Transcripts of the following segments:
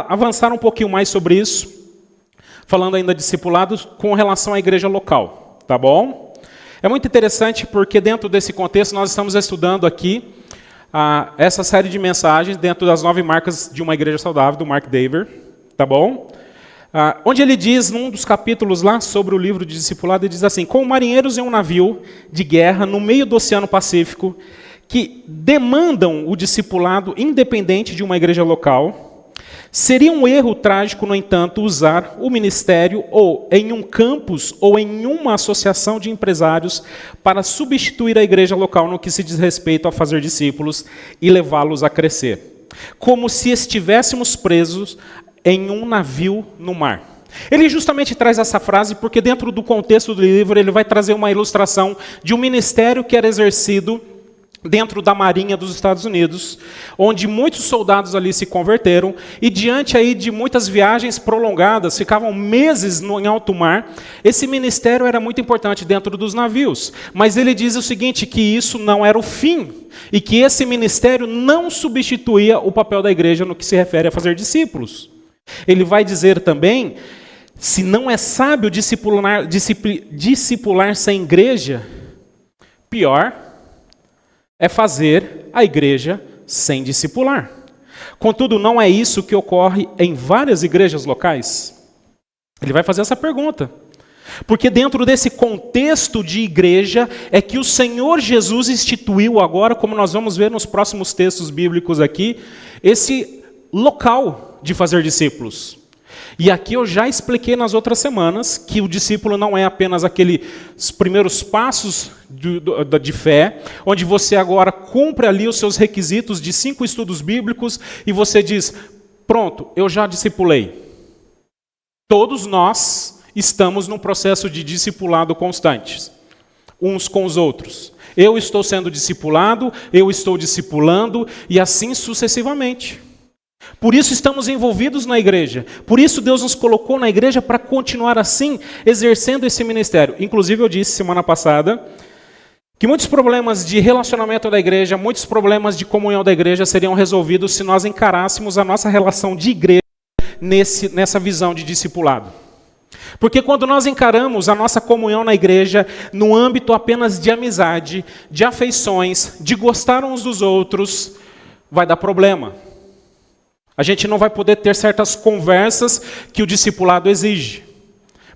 avançar um pouquinho mais sobre isso, falando ainda de discipulados com relação à igreja local, tá bom? É muito interessante porque dentro desse contexto nós estamos estudando aqui essa série de mensagens dentro das 9 marcas de uma igreja saudável, do Mark Dever, tá bom? Onde ele diz, num dos capítulos lá sobre o livro de discipulado, ele diz assim: como marinheiros em um navio de guerra no meio do Oceano Pacífico, que demandam o discipulado independente de uma igreja local, seria um erro trágico, no entanto, usar o ministério ou em um campus ou em uma associação de empresários para substituir a igreja local no que se diz respeito a fazer discípulos e levá-los a crescer, como se estivéssemos presos em um navio no mar. Ele justamente traz essa frase porque dentro do contexto do livro ele vai trazer uma ilustração de um ministério que era exercido dentro da Marinha dos Estados Unidos, onde muitos soldados ali se converteram, e diante aí de muitas viagens prolongadas, ficavam meses em alto mar, esse ministério era muito importante dentro dos navios. Mas ele diz o seguinte, que isso não era o fim, e que esse ministério não substituía o papel da igreja no que se refere a fazer discípulos. Ele vai dizer também, se não é sábio discipular sem igreja, pior é fazer a igreja sem discipular. Contudo, não é isso que ocorre em várias igrejas locais? Ele vai fazer essa pergunta. Porque dentro desse contexto de igreja é que o Senhor Jesus instituiu agora, como nós vamos ver nos próximos textos bíblicos aqui, esse local de fazer discípulos. E aqui eu já expliquei nas outras semanas que o discípulo não é apenas aqueles primeiros passos de fé, onde você agora cumpre ali os seus requisitos de 5 estudos bíblicos e você diz, pronto, eu já discipulei. Todos nós estamos num processo de discipulado constante, uns com os outros. Eu estou sendo discipulado, eu estou discipulando e assim sucessivamente. Por isso estamos envolvidos na igreja. Por isso Deus nos colocou na igreja para continuar assim, exercendo esse ministério. Inclusive eu disse semana passada que muitos problemas de relacionamento da igreja, muitos problemas de comunhão da igreja seriam resolvidos se nós encarássemos a nossa relação de igreja nessa visão de discipulado. Porque quando nós encaramos a nossa comunhão na igreja no âmbito apenas de amizade, de afeições, de gostar uns dos outros, vai dar problema. A gente não vai poder ter certas conversas que o discipulado exige.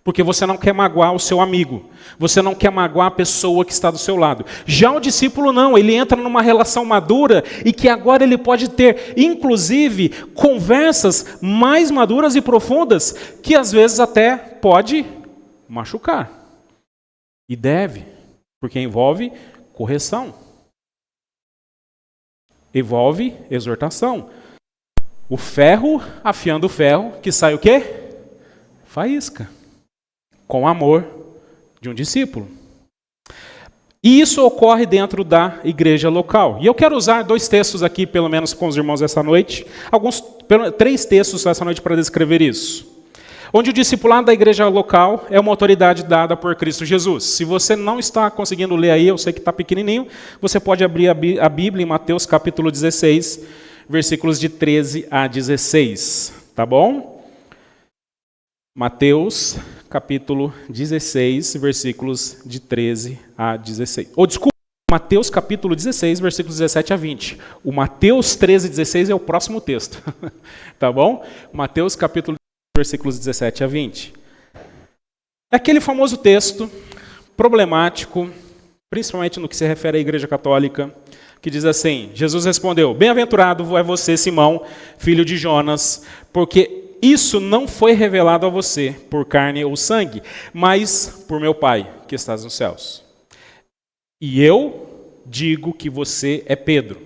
Porque você não quer magoar o seu amigo. Você não quer magoar a pessoa que está do seu lado. Já o discípulo não, ele entra numa relação madura e que agora ele pode ter, inclusive, conversas mais maduras e profundas que às vezes até pode machucar. E deve, porque envolve correção. Envolve exortação. O ferro afiando o ferro, que sai o quê? Faísca. Com amor de um discípulo. E isso ocorre dentro da igreja local. E eu quero usar 2 textos aqui, pelo menos com os irmãos essa noite. 3 textos essa noite para descrever isso. Onde o discipulado da igreja local é uma autoridade dada por Cristo Jesus. Se você não está conseguindo ler aí, eu sei que está pequenininho, você pode abrir a Bíblia em Mateus capítulo 16, versículos de 13 a 16, tá bom? Mateus, capítulo 16, versículos de 13 a 16. Mateus, capítulo 16, versículos 17 a 20. O Mateus 13, 16 é o próximo texto, tá bom? Mateus, capítulo 16, versículos 17 a 20. É aquele famoso texto, problemático, principalmente no que se refere à Igreja Católica, que diz assim, Jesus respondeu, bem-aventurado é você, Simão, filho de Jonas, porque isso não foi revelado a você por carne ou sangue, mas por meu Pai, que estás nos céus. E eu digo que você é Pedro.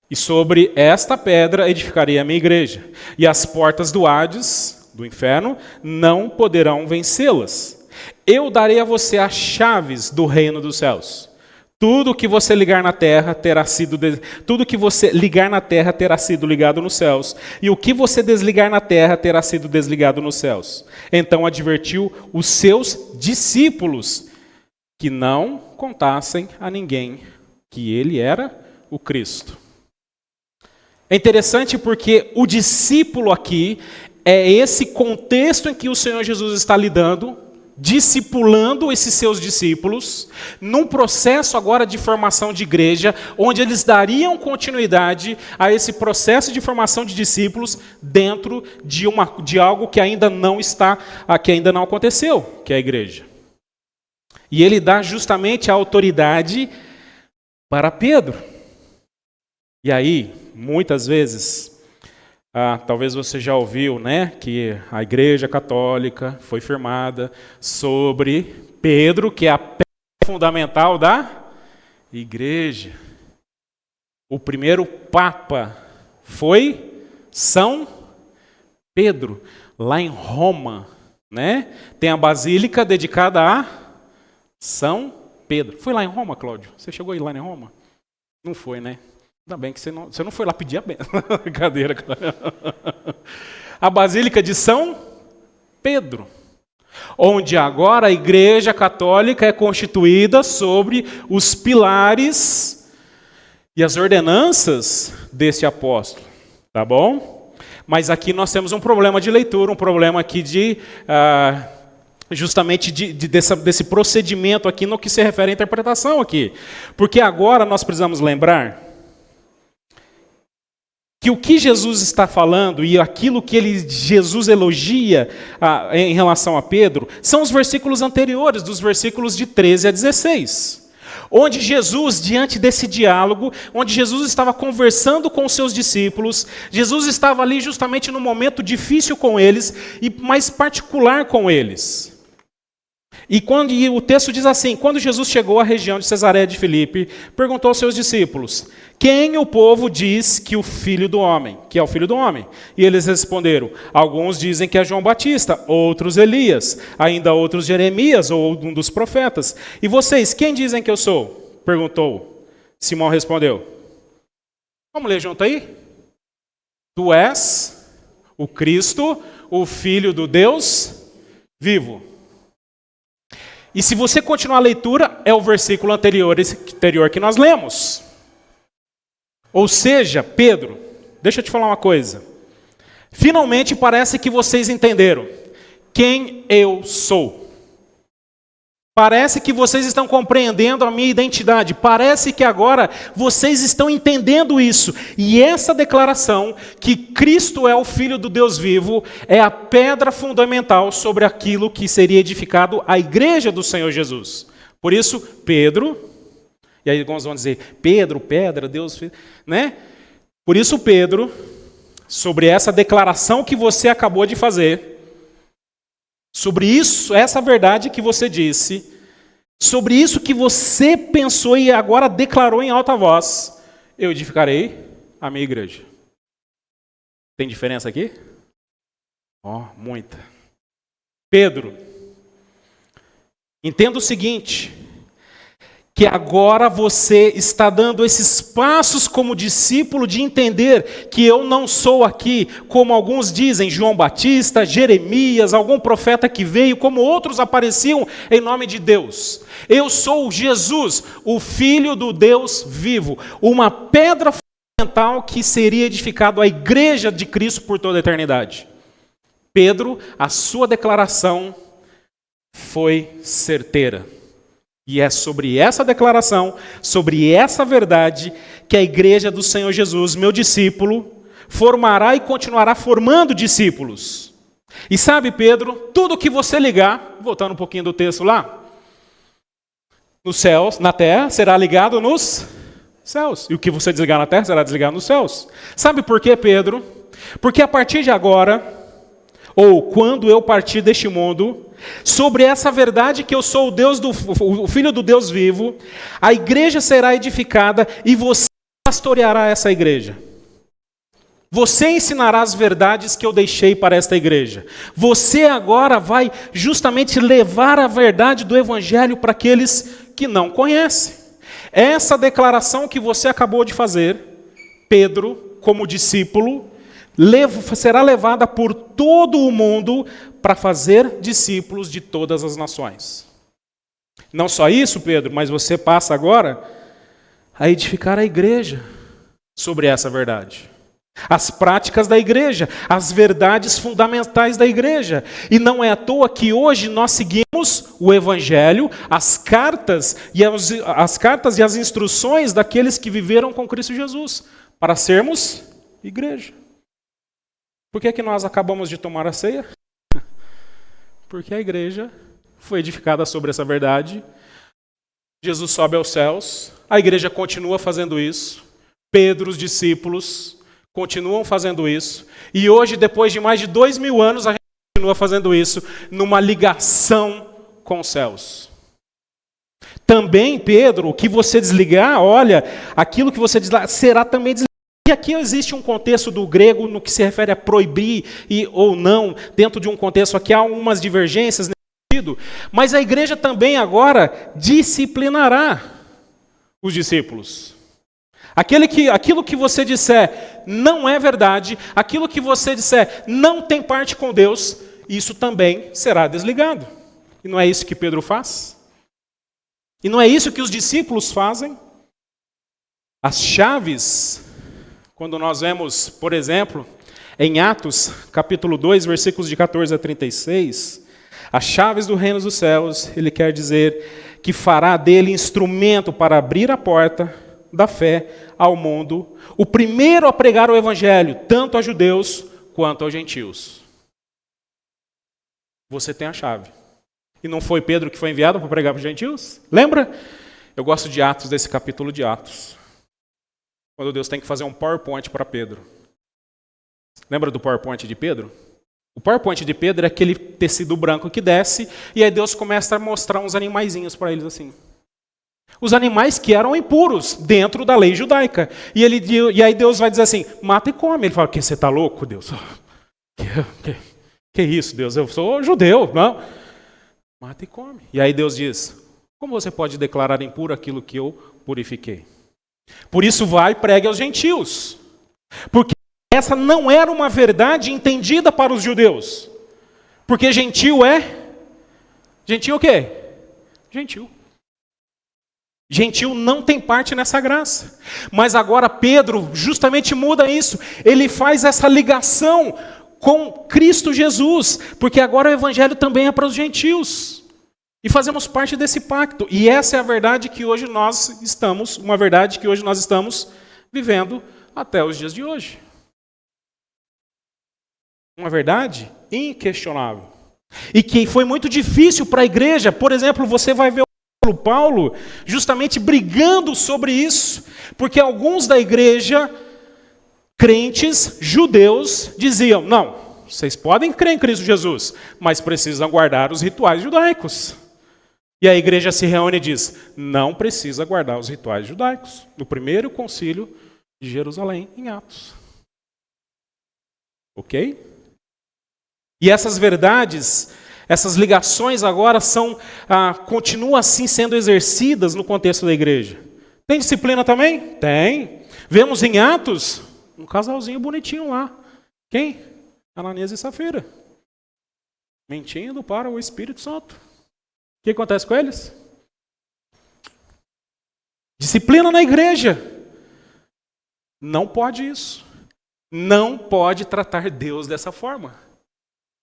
E sobre esta pedra edificarei a minha igreja, e as portas do Hades, do inferno, não poderão vencê-las. Eu darei a você as chaves do reino dos céus. Tudo que você ligar na terra terá sido ligado nos céus, e o que você desligar na terra terá sido desligado nos céus. Então advertiu os seus discípulos que não contassem a ninguém que ele era o Cristo. É interessante porque o discípulo aqui é esse contexto em que o Senhor Jesus está lidando, discipulando esses seus discípulos, num processo agora de formação de igreja, onde eles dariam continuidade a esse processo de formação de discípulos dentro de algo que ainda não aconteceu, que é a igreja. E ele dá justamente a autoridade para Pedro. E aí, muitas vezes, talvez você já ouviu, né, que a Igreja Católica foi firmada sobre Pedro, que é a pedra fundamental da Igreja. O primeiro Papa foi São Pedro, lá em Roma, né? Tem a Basílica dedicada a São Pedro. Foi lá em Roma, Cláudio? Você chegou aí lá em Roma? Não foi, né? Ainda bem que você não foi lá pedir a benção. Brincadeira. A Basílica de São Pedro, onde agora a Igreja Católica é constituída sobre os pilares e as ordenanças deste apóstolo. Tá bom? Mas aqui nós temos um problema de leitura, um problema aqui justamente desse procedimento aqui no que se refere à interpretação aqui. Porque agora nós precisamos lembrar que o que Jesus está falando e aquilo que Jesus elogia em relação a Pedro são os versículos anteriores, dos versículos de 13 a 16. Onde Jesus, diante desse diálogo, onde Jesus estava conversando com os seus discípulos, Jesus estava ali justamente num momento difícil com eles e mais particular com eles. E o texto diz assim: quando Jesus chegou à região de Cesareia de Filipe, perguntou aos seus discípulos: quem o povo diz que é o Filho do Homem? E eles responderam: alguns dizem que é João Batista, outros Elias, ainda outros Jeremias ou um dos profetas. E vocês, quem dizem que eu sou? Perguntou. Simão respondeu: vamos ler junto aí? Tu és o Cristo, o Filho do Deus vivo. E se você continuar a leitura, é o versículo anterior que nós lemos. Ou seja, Pedro, deixa eu te falar uma coisa. Finalmente parece que vocês entenderam quem eu sou. Parece que vocês estão compreendendo a minha identidade. Parece que agora vocês estão entendendo isso. E essa declaração, que Cristo é o Filho do Deus vivo, é a pedra fundamental sobre aquilo que seria edificado a igreja do Senhor Jesus. Por isso, Pedro, e aí alguns vão dizer, Pedro, pedra, Deus, né? Por isso, Pedro, sobre essa declaração que você acabou de fazer, sobre isso, essa verdade que você disse, sobre isso que você pensou e agora declarou em alta voz, eu edificarei a minha igreja. Tem diferença aqui? Muita. Pedro, entenda o seguinte, que agora você está dando esses passos como discípulo de entender que eu não sou aqui, como alguns dizem, João Batista, Jeremias, algum profeta que veio, como outros apareciam em nome de Deus. Eu sou Jesus, o Filho do Deus vivo, uma pedra fundamental que seria edificado a igreja de Cristo por toda a eternidade. Pedro, a sua declaração foi certeira. E é sobre essa declaração, sobre essa verdade, que a igreja do Senhor Jesus, meu discípulo, formará e continuará formando discípulos. E sabe, Pedro, tudo que você ligar, voltando um pouquinho do texto lá, nos céus, na terra, será ligado nos céus. E o que você desligar na terra, será desligado nos céus. Sabe por quê, Pedro? Porque a partir de agora, ou quando eu partir deste mundo, sobre essa verdade que eu sou o Filho do Deus vivo, a igreja será edificada e você pastoreará essa igreja. Você ensinará as verdades que eu deixei para esta igreja. Você agora vai justamente levar a verdade do Evangelho para aqueles que não conhecem. Essa declaração que você acabou de fazer, Pedro, como discípulo, será levada por todo o mundo para fazer discípulos de todas as nações. Não só isso, Pedro, mas você passa agora a edificar a igreja sobre essa verdade. as práticas da igreja, as verdades fundamentais da igreja. E não é à toa que hoje nós seguimos o Evangelho, as cartas e as instruções daqueles que viveram com Cristo Jesus, para sermos igreja. Por que nós acabamos de tomar a ceia? Porque a igreja foi edificada sobre essa verdade. Jesus sobe aos céus, a igreja continua fazendo isso, Pedro, os discípulos, continuam fazendo isso, e hoje, depois de mais de 2000 anos, a gente continua fazendo isso, numa ligação com os céus. Também, Pedro, o que você desligar, olha, aquilo que você desligar será também desligado. E aqui existe um contexto do grego no que se refere a proibir ou não, dentro de um contexto aqui há algumas divergências nesse sentido, mas a igreja também agora disciplinará os discípulos. Aquilo que você disser não é verdade, aquilo que você disser não tem parte com Deus, isso também será desligado. E não é isso que Pedro faz? E não é isso que os discípulos fazem? As chaves, quando nós vemos, por exemplo, em Atos, capítulo 2, versículos de 14 a 36, as chaves do reino dos céus, ele quer dizer que fará dele instrumento para abrir a porta da fé ao mundo, o primeiro a pregar o evangelho, tanto a judeus quanto aos gentios. Você tem a chave. E não foi Pedro que foi enviado para pregar para os gentios? Lembra? Eu gosto de Atos, desse capítulo de Atos. Quando Deus tem que fazer um PowerPoint para Pedro. Lembra do PowerPoint de Pedro? O PowerPoint de Pedro é aquele tecido branco que desce, e aí Deus começa a mostrar uns animaizinhos para eles assim. Os animais que eram impuros dentro da lei judaica. E aí Deus vai dizer assim, mata e come. Ele fala, que você está louco, Deus? Que isso, Deus? Eu sou judeu. Não. Mata e come. E aí Deus diz, como você pode declarar impuro aquilo que eu purifiquei? Por isso vai e pregue aos gentios. Porque essa não era uma verdade entendida para os judeus. Porque gentil é... Gentil o quê? Gentil. Gentil não tem parte nessa graça. Mas agora Pedro justamente muda isso. Ele faz essa ligação com Cristo Jesus. Porque agora o evangelho também é para os gentios. E fazemos parte desse pacto. E essa é a verdade que hoje nós estamos, uma verdade que hoje nós estamos vivendo até os dias de hoje. Uma verdade inquestionável. E que foi muito difícil para a igreja. Por exemplo, você vai ver o Paulo justamente brigando sobre isso, porque alguns da igreja, crentes, judeus, diziam, não, vocês podem crer em Cristo Jesus, mas precisam guardar os rituais judaicos. E a igreja se reúne e diz, não precisa guardar os rituais judaicos, no primeiro concílio de Jerusalém, em Atos. Ok? E essas verdades, essas ligações agora continuam assim sendo exercidas no contexto da igreja. Tem disciplina também? Tem. Vemos em Atos um casalzinho bonitinho lá. Quem? Ananias e Safira. Mentindo para o Espírito Santo. O que acontece com eles? Disciplina na igreja. Não pode isso. Não pode tratar Deus dessa forma.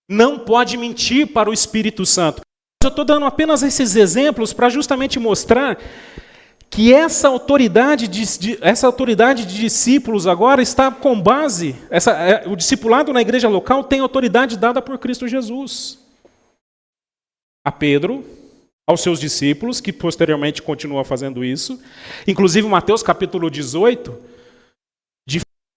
Não pode mentir para o Espírito Santo. Eu estou dando apenas esses exemplos para justamente mostrar que essa autoridade de discípulos agora está com base, o discipulado na igreja local tem autoridade dada por Cristo Jesus. A Pedro, aos seus discípulos, que posteriormente continuam fazendo isso. Inclusive Mateus capítulo 18,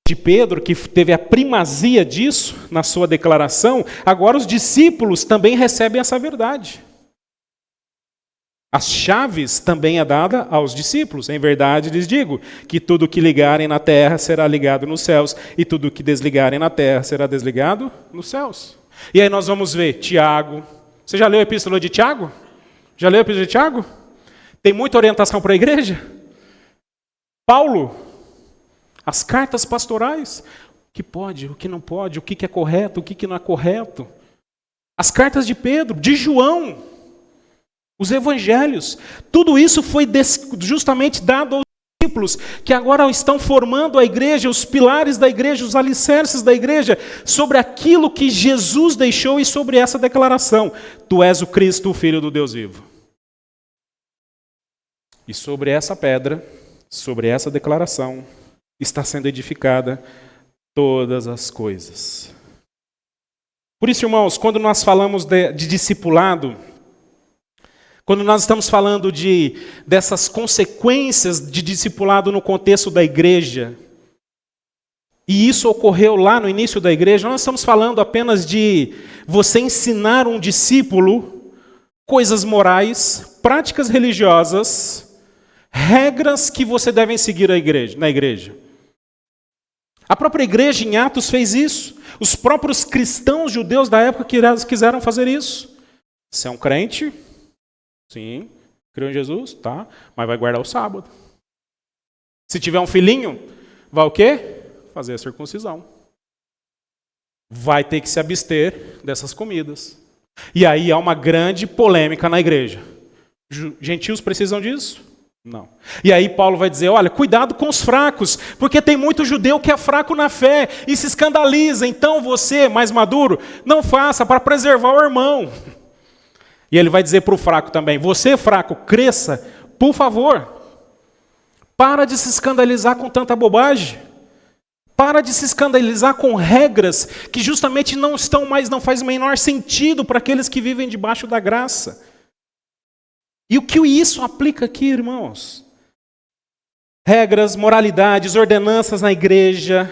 de Pedro, que teve a primazia disso na sua declaração, agora os discípulos também recebem essa verdade. As chaves também é dada aos discípulos. Em verdade lhes digo que tudo que ligarem na terra será ligado nos céus, e tudo que desligarem na terra será desligado nos céus. E aí nós vamos ver Tiago. Você já leu a epístola de Tiago? Já leu a epístola de Tiago? Tem muita orientação para a igreja? Paulo, as cartas pastorais, o que pode, o que não pode, o que é correto, o que não é correto. As cartas de Pedro, de João, os evangelhos, tudo isso foi justamente dado aos discípulos que agora estão formando a igreja, os pilares da igreja, os alicerces da igreja, sobre aquilo que Jesus deixou e sobre essa declaração: Tu és o Cristo, o Filho do Deus vivo. E sobre essa pedra, sobre essa declaração, está sendo edificada todas as coisas. Por isso, irmãos, quando nós falamos de discipulado, quando nós estamos falando dessas consequências de discipulado no contexto da igreja, e isso ocorreu lá no início da igreja, nós estamos falando apenas de você ensinar um discípulo coisas morais, práticas religiosas, regras que você deve seguir na igreja. A própria igreja em Atos fez isso. Os próprios cristãos judeus da época quiseram fazer isso. Você é um crente? Sim. Creu em Jesus? Tá. Mas vai guardar o sábado. Se tiver um filhinho, vai o quê? Fazer a circuncisão. Vai ter que se abster dessas comidas. E aí há uma grande polêmica na igreja. Gentios precisam disso? Não. E aí Paulo vai dizer, olha, cuidado com os fracos, porque tem muito judeu que é fraco na fé e se escandaliza. Então você, mais maduro, não faça para preservar o irmão. E ele vai dizer para o fraco também, você fraco, cresça, por favor. Para de se escandalizar com tanta bobagem. Para de se escandalizar com regras que justamente não faz o menor sentido para aqueles que vivem debaixo da graça. E o que isso aplica aqui, irmãos? Regras, moralidades, ordenanças na igreja,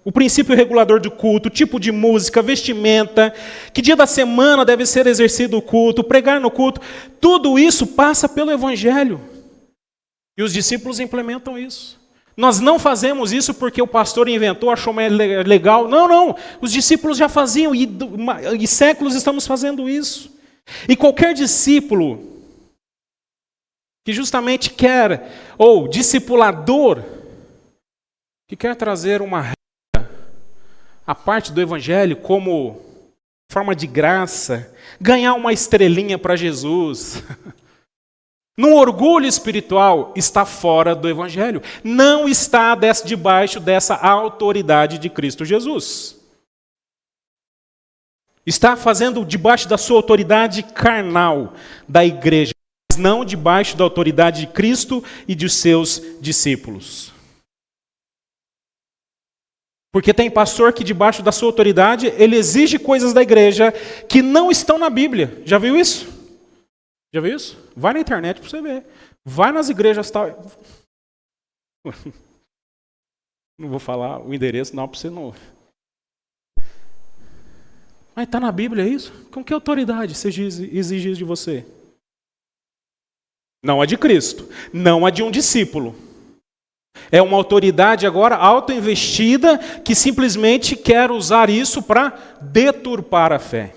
o princípio regulador do culto, tipo de música, vestimenta, que dia da semana deve ser exercido o culto, pregar no culto, tudo isso passa pelo Evangelho. E os discípulos implementam isso. Nós não fazemos isso porque o pastor inventou, achou legal. Não. Os discípulos já faziam e séculos estamos fazendo isso. E qualquer discípulo que justamente quer, ou discipulador, que quer trazer uma regra à parte do Evangelho como forma de graça, ganhar uma estrelinha para Jesus, num orgulho espiritual, está fora do Evangelho. Não está debaixo dessa autoridade de Cristo Jesus. Está fazendo debaixo da sua autoridade carnal da igreja, mas não debaixo da autoridade de Cristo e de seus discípulos. Porque tem pastor que debaixo da sua autoridade, ele exige coisas da igreja que não estão na Bíblia. Já viu isso? Já viu isso? Vai na internet para você ver. Vai nas igrejas tal. Não vou falar o endereço não, para você não. Mas está na Bíblia isso? Com que autoridade você exige de você? Não a de Cristo, não a de um discípulo. É uma autoridade agora autoinvestida que simplesmente quer usar isso para deturpar a fé.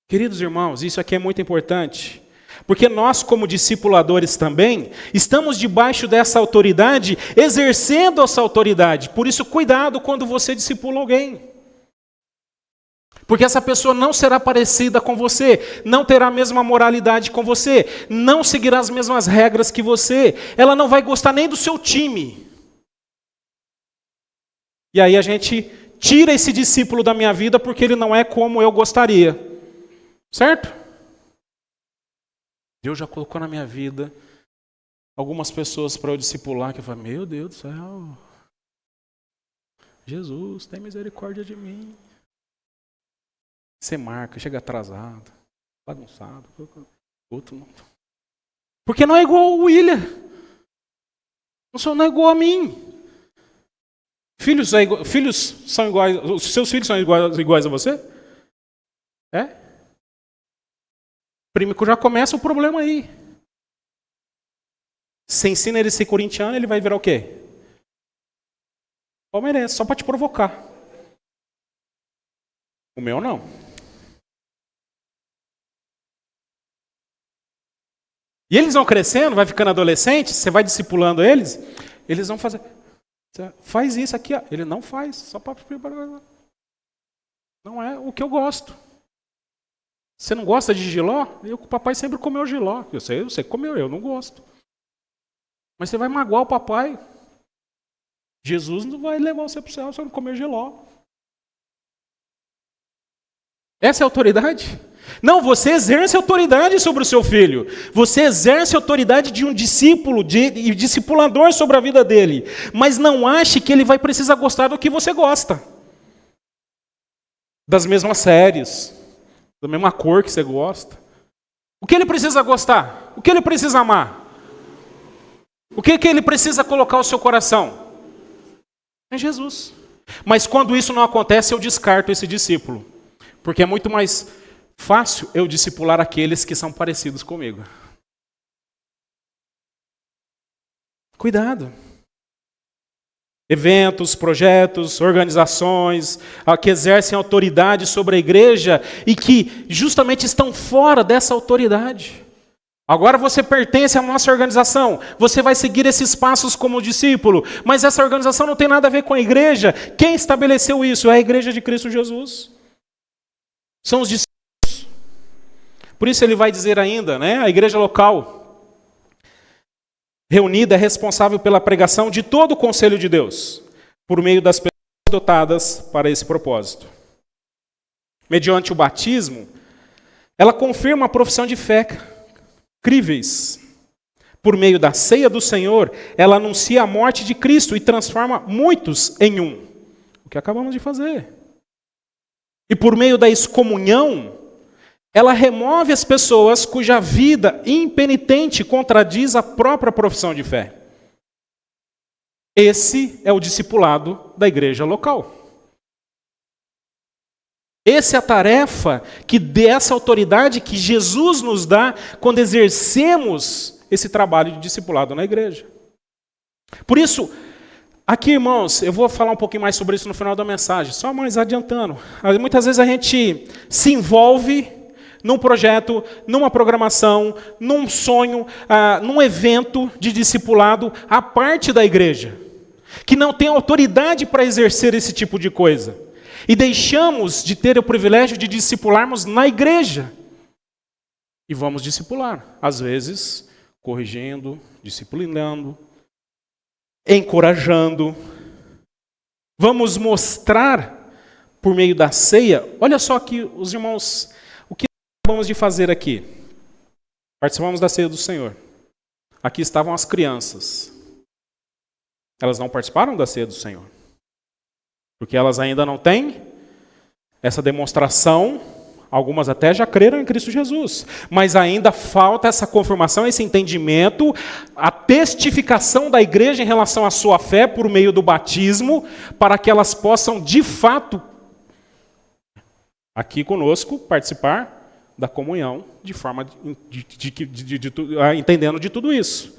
Queridos irmãos, isso aqui é muito importante, porque nós como discipuladores também estamos debaixo dessa autoridade, exercendo essa autoridade. Por isso, cuidado quando você discipula alguém. Porque essa pessoa não será parecida com você, não terá a mesma moralidade com você, não seguirá as mesmas regras que você, ela não vai gostar nem do seu time. E aí a gente tira esse discípulo da minha vida porque ele não é como eu gostaria. Certo? Deus já colocou na minha vida algumas pessoas para eu discipular que eu falo, meu Deus do céu, Jesus, tem misericórdia de mim. Você marca, chega atrasado, bagunçado, outro não. Porque não é igual o William. Não é igual a mim. Filhos são iguais, os seus filhos são iguais a você? É? Primeiro já começa o problema aí. Você ensina ele a ser corintiano, ele vai virar o quê? Palmeirense, só para te provocar. O meu não. E eles vão crescendo, vai ficando adolescente, você vai discipulando eles, eles vão fazer. Faz isso aqui, ó. Ele não faz, só para. Não é o que eu gosto. Você não gosta de jiló? O papai sempre comeu jiló. Eu sei que comeu, eu não gosto. Mas você vai magoar o papai. Jesus não vai levar você para o céu se você não comer jiló. Essa é a autoridade? Não, você exerce autoridade sobre o seu filho. Você exerce autoridade de um discípulo e discipulador sobre a vida dele. Mas não ache que ele vai precisar gostar do que você gosta. Das mesmas séries, da mesma cor que você gosta. O que ele precisa gostar? O que ele precisa amar? O que ele precisa colocar no seu coração? É Jesus. Mas quando isso não acontece, eu descarto esse discípulo. Porque é muito mais fácil eu discipular aqueles que são parecidos comigo. Cuidado. Eventos, projetos, organizações que exercem autoridade sobre a igreja e que justamente estão fora dessa autoridade. Agora você pertence à nossa organização, você vai seguir esses passos como discípulo, mas essa organização não tem nada a ver com a igreja. Quem estabeleceu isso? É a igreja de Cristo Jesus. São os discípulos. Por isso ele vai dizer ainda, a igreja local reunida é responsável pela pregação de todo o conselho de Deus, por meio das pessoas dotadas para esse propósito. Mediante o batismo, ela confirma a profissão de fé críveis. Por meio da ceia do Senhor, ela anuncia a morte de Cristo e transforma muitos em um. O que acabamos de fazer. E por meio da excomunhão, ela remove as pessoas cuja vida impenitente contradiz a própria profissão de fé. Esse é o discipulado da igreja local. Essa é a tarefa dessa autoridade que Jesus nos dá quando exercemos esse trabalho de discipulado na igreja. Por isso, aqui, irmãos, eu vou falar um pouquinho mais sobre isso no final da mensagem, só mais adiantando. Muitas vezes a gente se envolve num projeto, numa programação, num sonho, num evento de discipulado à parte da igreja, que não tem autoridade para exercer esse tipo de coisa. E deixamos de ter o privilégio de discipularmos na igreja. E vamos discipular, às vezes corrigindo, disciplinando, encorajando. Vamos mostrar por meio da ceia. Olha só aqui, os irmãos, o que acabamos de fazer aqui. Participamos da ceia do Senhor. Aqui estavam as crianças. Elas não participaram da ceia do Senhor. Porque elas ainda não têm essa demonstração, algumas até já creram em Cristo Jesus, mas ainda falta essa confirmação, esse entendimento, a testificação da igreja em relação à sua fé por meio do batismo, para que elas possam de fato, aqui conosco, participar da comunhão de forma entendendo de tudo isso.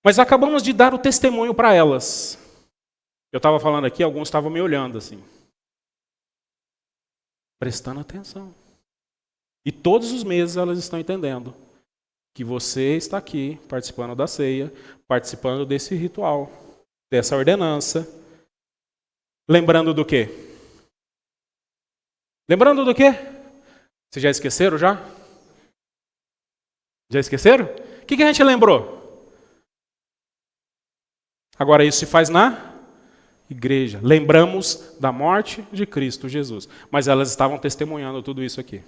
Mas acabamos de dar o testemunho para elas. Eu estava falando aqui, alguns estavam me olhando assim. Prestando atenção. E todos os meses elas estão entendendo que você está aqui participando da ceia, participando desse ritual, dessa ordenança. Lembrando do quê? Lembrando do quê? Vocês já esqueceram já? Já esqueceram? O que a gente lembrou? Agora isso se faz na igreja. Lembramos da morte de Cristo Jesus. Mas elas estavam testemunhando tudo isso aqui.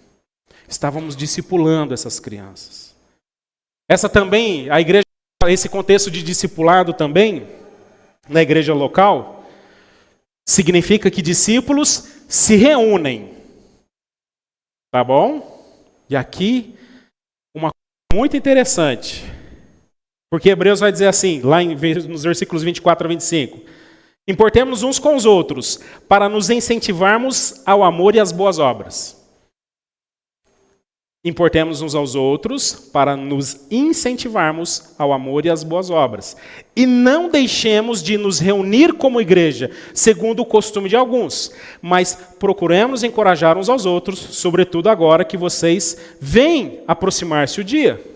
Estávamos discipulando essas crianças. Essa também, a igreja, esse contexto de discipulado também, na igreja local, significa que discípulos se reúnem. Tá bom? E aqui, uma coisa muito interessante. Porque Hebreus vai dizer assim, lá nos versículos 24 a 25. Importemos uns com os outros, para nos incentivarmos ao amor e às boas obras. Importemos uns aos outros, para nos incentivarmos ao amor e às boas obras. E não deixemos de nos reunir como igreja, segundo o costume de alguns, mas procuremos encorajar uns aos outros, sobretudo agora que vocês veem aproximar-se o dia.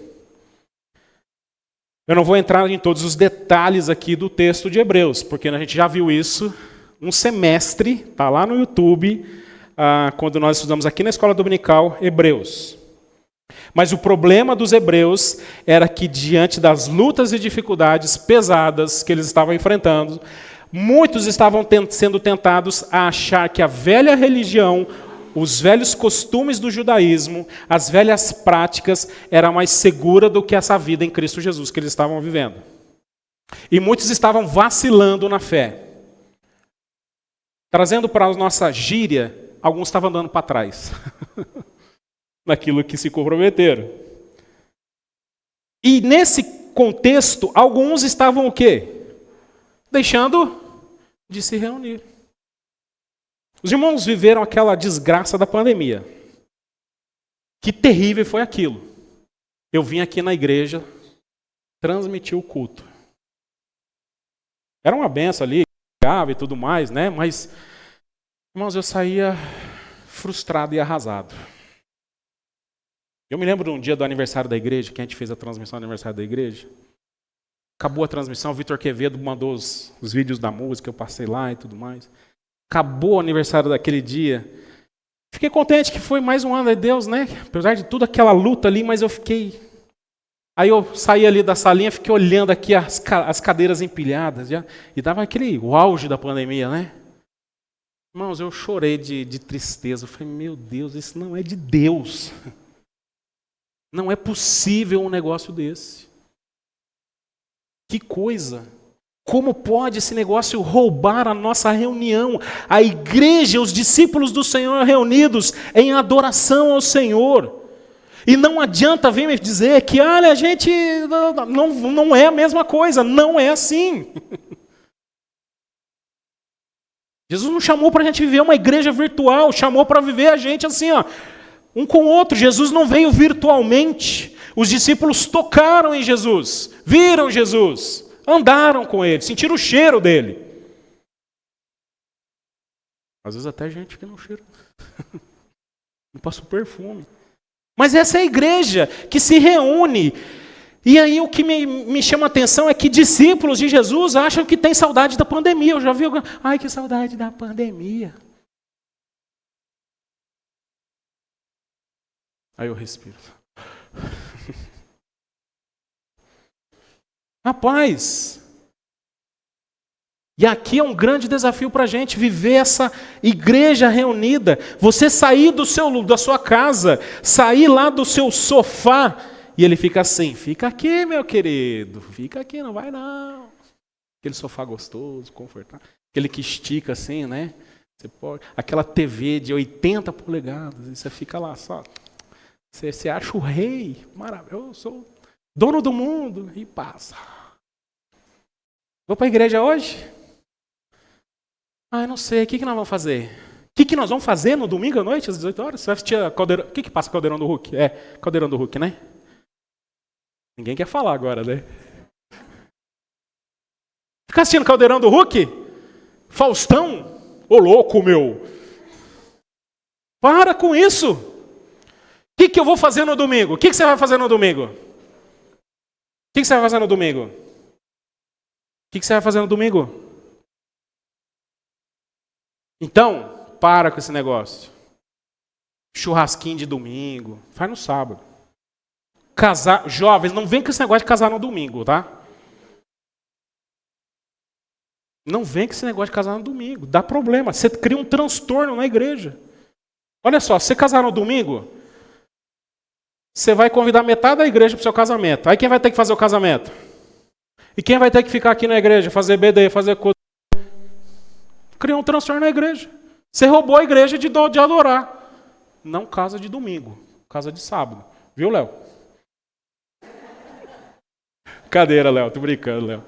Eu não vou entrar em todos os detalhes aqui do texto de Hebreus, porque a gente já viu isso um semestre, está lá no YouTube, quando nós estudamos aqui na Escola Dominical Hebreus. Mas o problema dos hebreus era que, diante das lutas e dificuldades pesadas que eles estavam enfrentando, muitos estavam sendo tentados a achar que a velha religião, os velhos costumes do judaísmo, as velhas práticas, era mais segura do que essa vida em Cristo Jesus que eles estavam vivendo. E muitos estavam vacilando na fé. Trazendo para a nossa gíria, alguns estavam andando para trás. Naquilo que se comprometeram. E nesse contexto, alguns estavam o quê? Deixando de se reunir. Os irmãos viveram aquela desgraça da pandemia. Que terrível foi aquilo. Eu vim aqui na igreja transmitir o culto. Era uma benção ali, e tudo mais, né? Mas, irmãos, eu saía frustrado e arrasado. Eu me lembro de um dia do aniversário da igreja, que a gente fez a transmissão do aniversário da igreja. Acabou a transmissão, o Vitor Quevedo mandou os vídeos da música, eu passei lá e tudo mais. Acabou o aniversário daquele dia. Fiquei contente que foi mais um ano de Deus, né? Apesar de toda aquela luta ali, mas eu fiquei... Aí eu saí ali da salinha, fiquei olhando aqui as cadeiras empilhadas, já, e dava o auge da pandemia, né? Irmãos, eu chorei de tristeza. Eu falei, meu Deus, isso não é de Deus. Não é possível um negócio desse. Que coisa! Como pode esse negócio roubar a nossa reunião? A igreja, os discípulos do Senhor reunidos em adoração ao Senhor. E não adianta vir me dizer que, olha, a gente não é a mesma coisa. Não é assim. Jesus não chamou para a gente viver uma igreja virtual, chamou para viver a gente assim, ó, um com o outro. Jesus não veio virtualmente. Os discípulos tocaram em Jesus, viram Jesus, andaram com ele, sentiram o cheiro dele. Às vezes até gente que não cheira, não passa o perfume. Mas essa é a igreja que se reúne. E aí o que me chama a atenção é que discípulos de Jesus acham que tem saudade da pandemia. Eu já vi alguém, ai, que saudade da pandemia. Aí eu respiro. Rapaz, e aqui é um grande desafio para a gente viver essa igreja reunida. Você sair da sua casa, sair lá do seu sofá, e ele fica assim, fica aqui, meu querido, fica aqui, não vai não. Aquele sofá gostoso, confortável, aquele que estica assim, né? Você pode, aquela TV de 80 polegadas, e você fica lá só. Você acha o rei, maravilhoso, eu sou dono do mundo, e passa. Vou para a igreja hoje? Ah, não sei, o que nós vamos fazer? O que nós vamos fazer no domingo à noite, às 18 horas? Você vai assistir a Caldeirão... O que passa Caldeirão do Hulk? É, Caldeirão do Hulk, né? Ninguém quer falar agora, né? Ficar assistindo Caldeirão do Hulk? Faustão? Ô louco, meu! Para com isso! O que eu vou fazer no domingo? O que você vai fazer no domingo? O que você vai fazer no domingo? O que você vai fazer no domingo? Então, para com esse negócio. Churrasquinho de domingo. Faz no sábado. Casar, jovens, não vem com esse negócio de casar no domingo, tá? Não vem com esse negócio de casar no domingo. Dá problema. Você cria um transtorno na igreja. Olha só, se você casar no domingo, você vai convidar metade da igreja para o seu casamento. Aí quem vai ter que fazer o casamento? E quem vai ter que ficar aqui na igreja, fazer BD, fazer coisa? Criou um transtorno na igreja. Você roubou a igreja de adorar. Não casa de domingo, casa de sábado. Viu, Léo? Cadeira, Léo, tô brincando, Léo.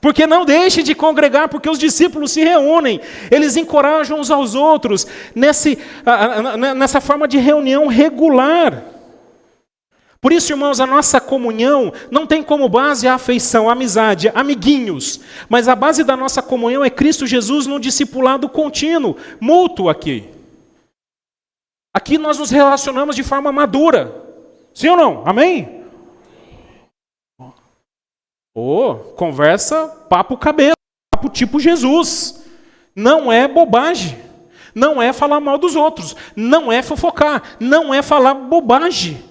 Porque não deixe de congregar, porque os discípulos se reúnem. Eles encorajam uns aos outros nessa forma de reunião regular. Por isso, irmãos, a nossa comunhão não tem como base a afeição, a amizade, amiguinhos. Mas a base da nossa comunhão é Cristo Jesus no discipulado contínuo, mútuo aqui. Aqui nós nos relacionamos de forma madura. Sim ou não? Amém? Conversa, papo cabelo, papo tipo Jesus. Não é bobagem. não é falar mal dos outros, não é fofocar, não é falar bobagem.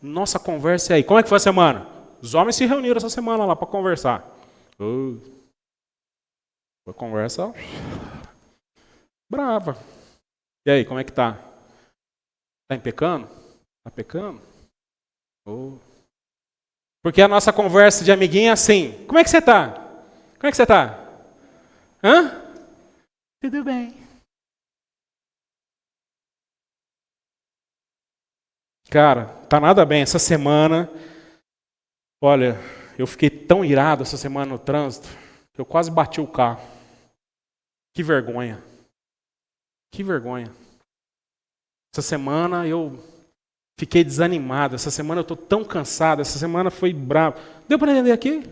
Nossa conversa é aí. Como é que foi a semana? Os homens se reuniram essa semana lá para conversar. Foi conversa brava. E aí, como é que tá? Tá pecando? Tá pecando? Porque a nossa conversa de amiguinho é assim. Como é que você tá? Como é que você tá? Hã? Tudo bem. Cara, tá nada bem. Essa semana, olha, eu fiquei tão irado essa semana no trânsito, que eu quase bati o carro. Que vergonha. Que vergonha. Essa semana eu fiquei desanimado. Essa semana eu estou tão cansado. Essa semana foi bravo. Deu para entender aqui?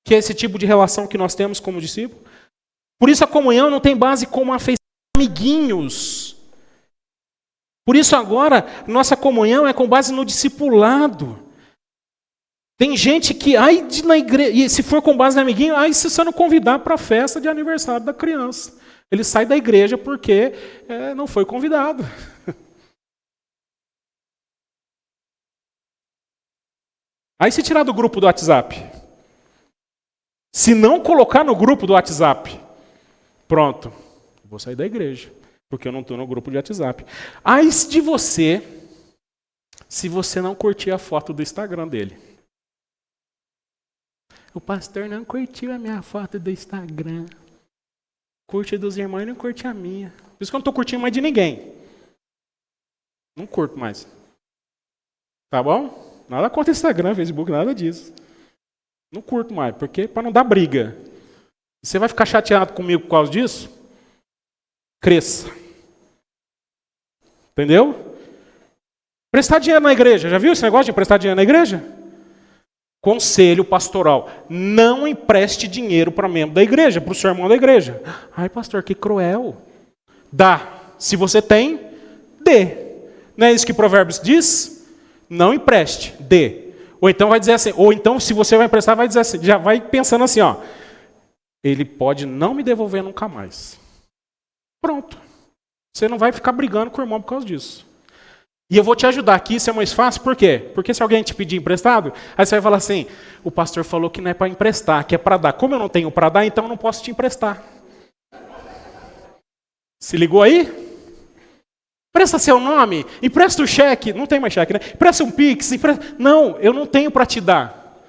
Que é esse tipo de relação que nós temos como discípulo. Por isso a comunhão não tem base como afeição amiguinhos. Por isso agora, nossa comunhão é com base no discipulado. Tem gente que, na igreja, e se for com base no amiguinho, se você não convidar para a festa de aniversário da criança. Ele sai da igreja porque não foi convidado. Aí se tirar do grupo do WhatsApp. Se não colocar no grupo do WhatsApp, pronto, vou sair da igreja, porque eu não estou no grupo de WhatsApp. Aí de você, se você não curtir a foto do Instagram dele. O pastor não curtiu a minha foto do Instagram. Curte dos irmãos e não curte a minha. Por isso que eu não estou curtindo mais de ninguém. Não curto mais. Tá bom? Nada contra Instagram, Facebook, nada disso. Não curto mais, porque para não dar briga. Você vai ficar chateado comigo por causa disso? Cresça. Entendeu? Prestar dinheiro na igreja. Já viu esse negócio de emprestar dinheiro na igreja? Conselho pastoral. Não empreste dinheiro para membro da igreja, para o seu irmão da igreja. Ai, pastor, que cruel. Dá. Se você tem, dê. Não é isso que Provérbios diz? Não empreste, dê. Ou então vai dizer assim, ou então se você vai emprestar, vai dizer assim, já vai pensando assim, ó. Ele pode não me devolver nunca mais. Pronto. Você não vai ficar brigando com o irmão por causa disso. E eu vou te ajudar aqui, isso é mais fácil, por quê? Porque se alguém te pedir emprestado, aí você vai falar assim, o pastor falou que não é para emprestar, que é para dar. Como eu não tenho para dar, então eu não posso te emprestar. Se ligou aí? Presta seu nome, empresta o cheque, não tem mais cheque, né? Empresta um Pix, não, eu não tenho para te dar.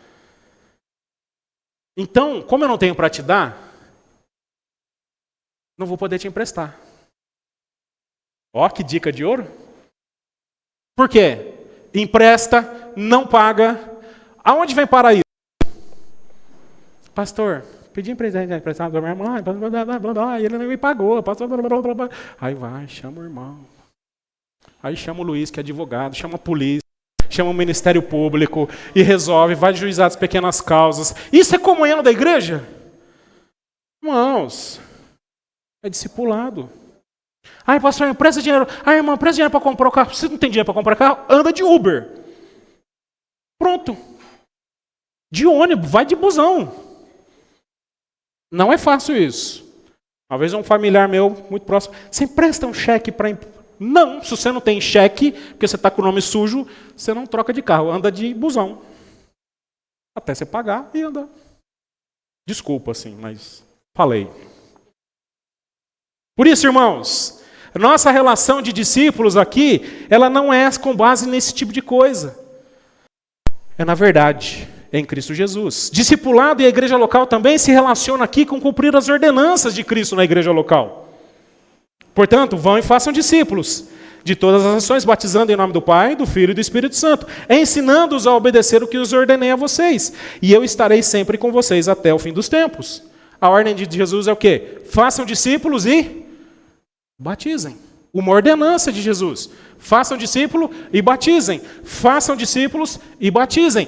Então, como eu não tenho para te dar, não vou poder te emprestar. Ó, que dica de ouro. Por quê? Empresta, não paga. Aonde vem parar isso? Pastor, pedi emprestado para minha irmã, e ele não me pagou. Aí vai, chama o irmão. Aí chama o Luiz, que é advogado, chama a polícia, chama o Ministério Público e resolve, vai juizar as pequenas causas. Isso é comunhão da igreja? Irmãos, é discipulado. Ai, pastor, empresta dinheiro. Ai, irmão, empresta dinheiro para comprar o carro. Você não tem dinheiro para comprar carro? Anda de Uber. Pronto. De ônibus, vai de busão. Não é fácil isso. Uma vez um familiar meu, muito próximo, você empresta um cheque para... Não, se você não tem cheque, porque você está com o nome sujo, você não troca de carro, anda de busão. Até você pagar e andar. Desculpa, assim, mas falei. Por isso, irmãos, nossa relação de discípulos aqui, ela não é com base nesse tipo de coisa. É na verdade, é em Cristo Jesus. Discipulado e a igreja local também se relaciona aqui com cumprir as ordenanças de Cristo na igreja local. Portanto, vão e façam discípulos de todas as nações, batizando em nome do Pai, do Filho e do Espírito Santo, ensinando-os a obedecer o que os ordenei a vocês. E eu estarei sempre com vocês até o fim dos tempos. A ordem de Jesus é o quê? Façam discípulos e batizem. Uma ordenança de Jesus. Façam discípulo e batizem. Façam discípulos e batizem.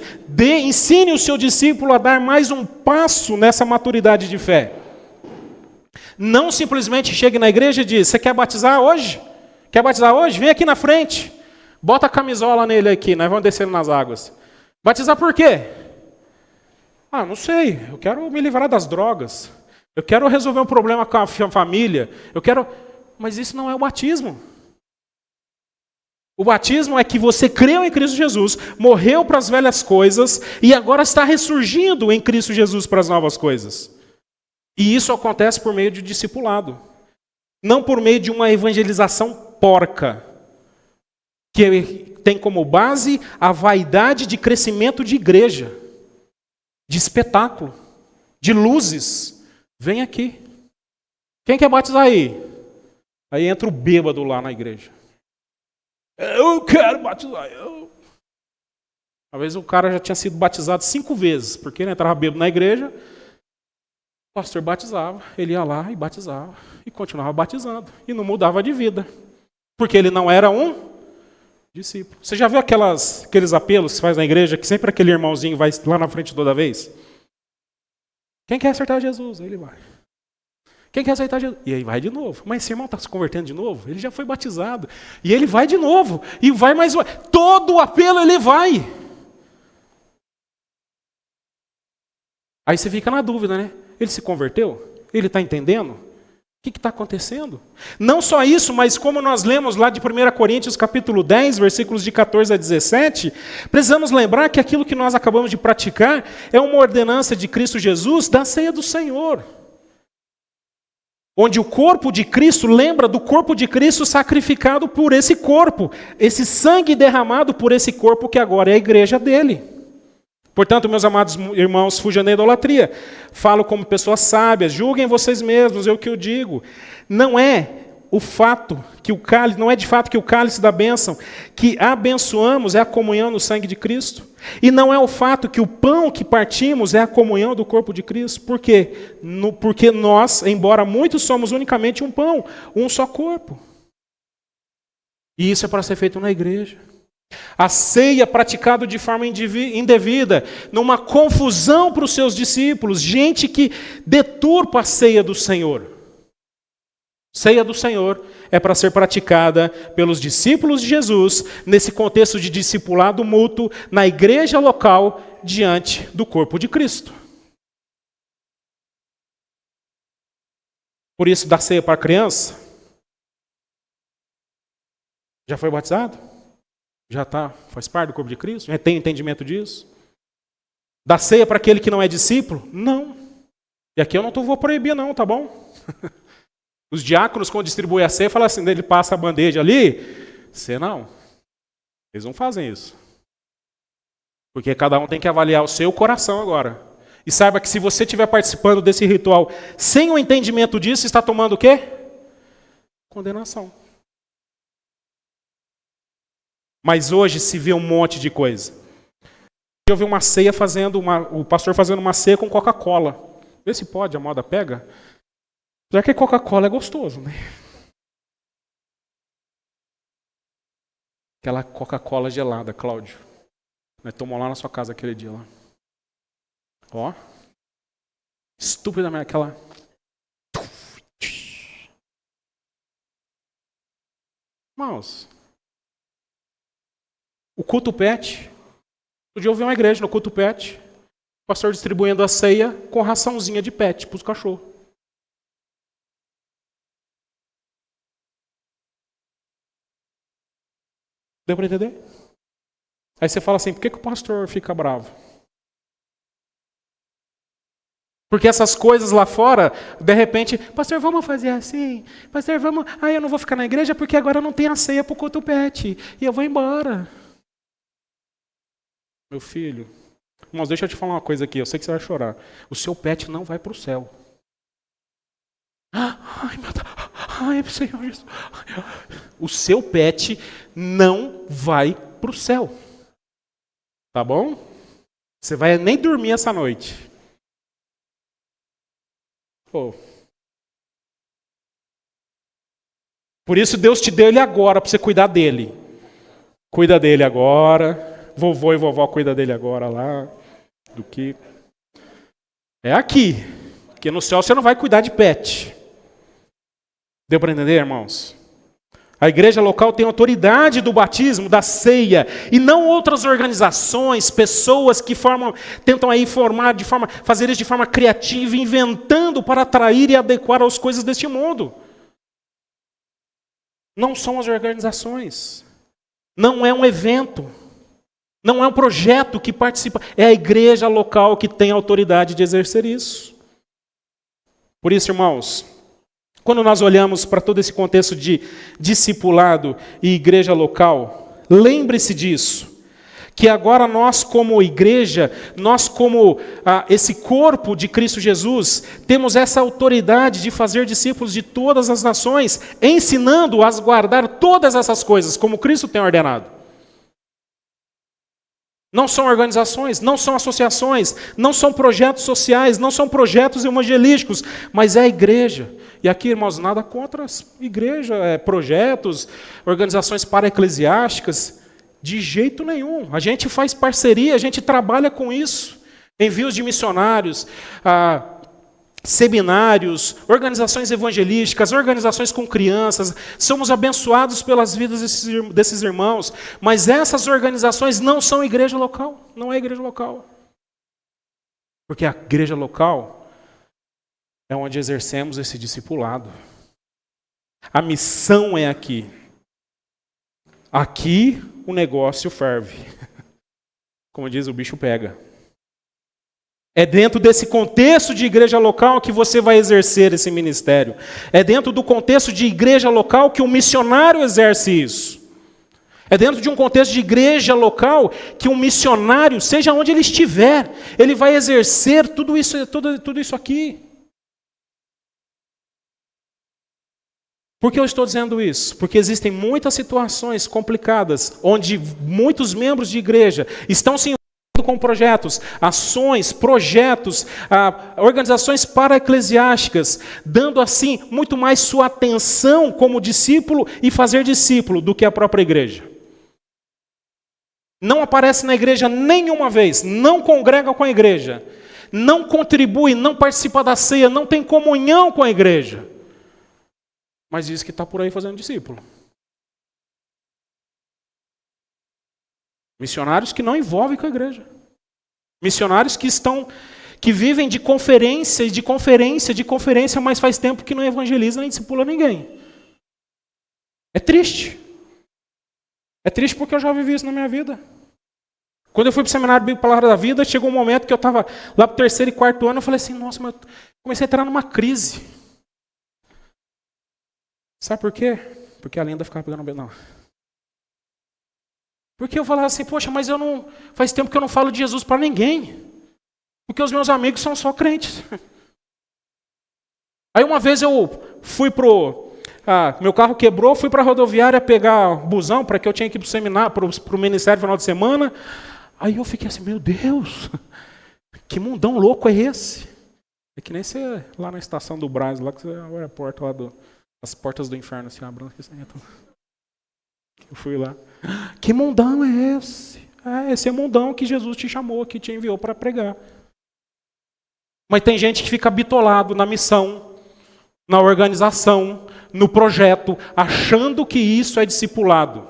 Ensine o seu discípulo a dar mais um passo nessa maturidade de fé. Não simplesmente chegue na igreja e diz, você quer batizar hoje? Quer batizar hoje? Vem aqui na frente. Bota a camisola nele aqui, nós vamos descendo nas águas. Batizar por quê? Não sei, eu quero me livrar das drogas. Eu quero resolver um problema com a família. Mas isso não é o batismo. O batismo é que você creu em Cristo Jesus, morreu para as velhas coisas e agora está ressurgindo em Cristo Jesus para as novas coisas. E isso acontece por meio de discipulado. Não por meio de uma evangelização porca, que tem como base a vaidade de crescimento de igreja, de espetáculo, de luzes. Vem aqui. Quem quer batizar aí? Aí entra o bêbado lá na igreja. Eu quero batizar. Às vezes o cara já tinha sido batizado 5 vezes, porque ele entrava bêbado na igreja, o pastor batizava, ele ia lá e batizava, e continuava batizando, e não mudava de vida, porque ele não era um discípulo. Você já viu aqueles apelos que se faz na igreja, que sempre aquele irmãozinho vai lá na frente toda vez? Quem quer acertar Jesus? Aí ele vai. Quem quer aceitar Jesus? E aí vai de novo. Mas esse irmão está se convertendo de novo? Ele já foi batizado. E ele vai de novo. E vai mais uma. Todo o apelo ele vai. Aí você fica na dúvida, né? Ele se converteu? Ele está entendendo? O que está acontecendo? Não só isso, mas como nós lemos lá de 1 Coríntios capítulo 10, versículos de 14 a 17, precisamos lembrar que aquilo que nós acabamos de praticar é uma ordenança de Cristo Jesus da ceia do Senhor. Onde o corpo de Cristo lembra do corpo de Cristo sacrificado por esse corpo, esse sangue derramado por esse corpo que agora é a igreja dele. Portanto, meus amados irmãos, fujam da idolatria. Falo como pessoas sábias, julguem vocês mesmos, eu que eu digo. Não é de fato que o cálice da bênção que abençoamos é a comunhão no sangue de Cristo. E não é o fato que o pão que partimos é a comunhão do corpo de Cristo. Por quê? Porque nós, embora muitos, somos unicamente um pão, um só corpo. E isso é para ser feito na igreja. A ceia praticada de forma indevida, numa confusão para os seus discípulos, gente que deturpa a ceia do Senhor. Ceia do Senhor é para ser praticada pelos discípulos de Jesus, nesse contexto de discipulado mútuo, na igreja local, diante do corpo de Cristo. Por isso, dá ceia para a criança? Já foi batizado? Já faz parte do corpo de Cristo? Já tem entendimento disso? Dá ceia para aquele que não é discípulo? Não. E aqui eu não vou proibir não, tá bom? Os diáconos, quando distribuem a ceia, falam assim, ele passa a bandeja ali, você não. Eles não fazem isso. Porque cada um tem que avaliar o seu coração agora. E saiba que se você estiver participando desse ritual sem o entendimento disso, está tomando o quê? Condenação. Mas hoje se vê um monte de coisa. Eu vi uma ceia o pastor fazendo uma ceia com Coca-Cola. Vê se pode, a moda pega. Já que Coca-Cola é gostoso, né? Aquela Coca-Cola gelada, Cláudio. Nós tomamos lá na sua casa aquele dia lá. Ó. Estúpida, mas aquela... Irmãos, o culto pet. Um dia eu vi uma igreja no culto pet. O pastor distribuindo a ceia com raçãozinha de pet para os cachorros. Deu para entender? Aí você fala assim, por que o pastor fica bravo? Porque essas coisas lá fora, de repente, pastor, vamos fazer assim? Pastor, vamos... eu não vou ficar na igreja porque agora não tem a ceia para o culto pet. E eu vou embora. Meu filho, irmãos, deixa eu te falar uma coisa aqui, eu sei que você vai chorar. O seu pet não vai para o céu. Ai, meu Deus. Ai, Senhor Jesus. O seu pet não vai para o céu. Tá bom? Você vai nem dormir essa noite. Por isso Deus te deu ele agora, para você cuidar dele. Cuida dele agora. Vovô e vovó cuida dele agora lá. Do que... É aqui. Porque no céu você não vai cuidar de pet. Deu para entender, irmãos? A igreja local tem autoridade do batismo, da ceia, e não outras organizações, pessoas que tentam aí fazer isso de forma criativa, inventando para atrair e adequar às coisas deste mundo. Não são as organizações, não é um evento, não é um projeto que participa, é a igreja local que tem autoridade de exercer isso. Por isso, irmãos, quando nós olhamos para todo esse contexto de discipulado e igreja local, lembre-se disso, que agora nós como igreja, nós como esse corpo de Cristo Jesus, temos essa autoridade de fazer discípulos de todas as nações, ensinando-as a guardar todas essas coisas, como Cristo tem ordenado. Não são organizações, não são associações, não são projetos sociais, não são projetos evangelísticos, mas é a igreja. E aqui, irmãos, nada contra a igreja, projetos, organizações para-eclesiásticas, de jeito nenhum. A gente faz parceria, a gente trabalha com isso. Envios de missionários, seminários, organizações evangelísticas, organizações com crianças. Somos abençoados pelas vidas desses irmãos, mas essas organizações não são igreja local, não é igreja local. Porque a igreja local é onde exercemos esse discipulado. A missão é aqui. Aqui o negócio ferve. Como diz, o bicho pega. É dentro desse contexto de igreja local que você vai exercer esse ministério. É dentro do contexto de igreja local que o missionário exerce isso. É dentro de um contexto de igreja local que um missionário, seja onde ele estiver, ele vai exercer tudo isso aqui. Por que eu estou dizendo isso? Porque existem muitas situações complicadas onde muitos membros de igreja estão se envolvendo com projetos, ações, projetos, organizações para-eclesiásticas, dando assim muito mais sua atenção como discípulo e fazer discípulo do que a própria igreja. Não aparece na igreja nenhuma vez, não congrega com a igreja, não contribui, não participa da ceia, não tem comunhão com a igreja, mas diz que está por aí fazendo discípulo. Missionários que não envolvem com a igreja. Missionários que vivem de conferência, mas faz tempo que não evangeliza nem discipula ninguém. É triste. É triste porque eu já vivi isso na minha vida. Quando eu fui para o Seminário Bíblico Palavra da Vida, chegou um momento que eu estava lá para o 3º e 4º ano, eu falei assim, nossa, mas eu comecei a entrar numa crise. Sabe por quê? Porque a Linda ficava pegando o não. Porque eu falava assim, poxa, mas faz tempo que eu não falo de Jesus para ninguém. Porque os meus amigos são só crentes. Aí uma vez eu fui meu carro quebrou, fui para a rodoviária pegar busão, para que eu tinha que ir para o seminário, para o ministério no final de semana. Aí eu fiquei assim, meu Deus, que mundão louco é esse? É que nem você lá na estação do Brás, lá que você abre a porta lá as portas do inferno, assim, abrindo aqui, assim, eu fui lá. Que mundão é esse? Esse é o mundão que Jesus te chamou, que te enviou para pregar. Mas tem gente que fica bitolado na missão, na organização, no projeto, achando que isso é discipulado.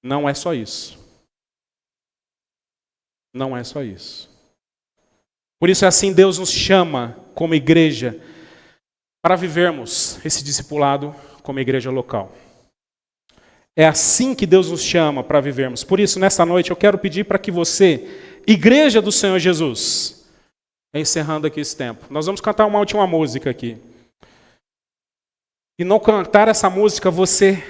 Não é só isso. Não é só isso. Por isso é assim Deus nos chama como igreja para vivermos esse discipulado como igreja local. É assim que Deus nos chama para vivermos. Por isso, nessa noite, eu quero pedir para que você, igreja do Senhor Jesus, encerrando aqui esse tempo, nós vamos cantar uma última música aqui. E no cantar essa música, você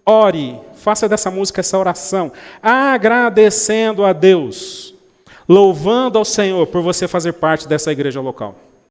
ore, faça dessa música essa oração, agradecendo a Deus, louvando ao Senhor por você fazer parte dessa igreja local.